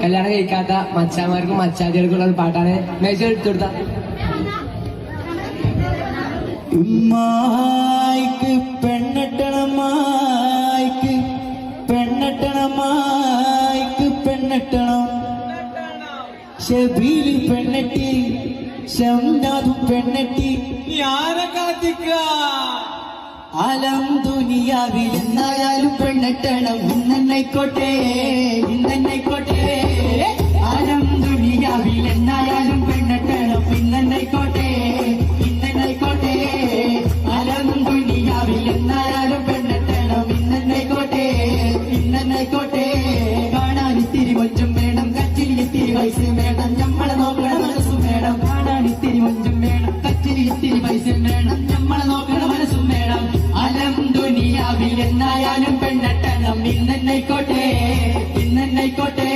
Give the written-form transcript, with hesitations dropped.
കല്യാണം കഴിക്കാത്ത മച്ചാന്മാർക്കും മച്ചാദികൾക്കുള്ള ഒരു പാട്ടാണ്. മേശ എടുത്തുകൊടുത്ത ഉമ്മായിക്ക് പെണ്ണട്ടണം, മായിക്ക് പെണ്ണട്ടണം, മായിക്ക് പെണ്ണട്ടണം. ഷബീലി പെണ്ണട്ടി, ഷംനാദും പെണ്ണട്ടി. ആരെ കാത്തിക്ക ആലം ദുനിയാവിൽ എന്നായാലും പെണ്ണട്ടണം. ഇന്നൈക്കോട്ടെ, ഇന്നൈക്കോട്ടെ. ആലം ദുനിയാവിൽ എന്നായാലും പെണ്ണട്ടണം. ഇന്നൈക്കോട്ടെ, ഇന്നൈക്കോട്ടെ. ആലം ദുനിയാവിൽ എന്നായാലും പെണ്ണട്ടണം. ഇന്നൈക്കോട്ടെ, ഇന്നൈക്കോട്ടെ. കാണാൻ ഇത്തിരി കൊഞ്ചും വേണം, കച്ചിരി ഇത്തിരി പൈസ വേണം, നമ്മളെ നോക്കണ മനസ്സും വേണം. കാണാൻ ഇത്തിരി കൊഞ്ചും വേണം, കച്ചിരി ഇത്തിരി പൈസ വേണം, നമ്മളെ നോക്കണ മനസ്സും വേണം. അലം ദുനിയാവിൽ എന്നായാലും പെണ്ണട്ടണം. ഇന്നൈക്കോട്ടെ, ഇന്നൈക്കോട്ടെ.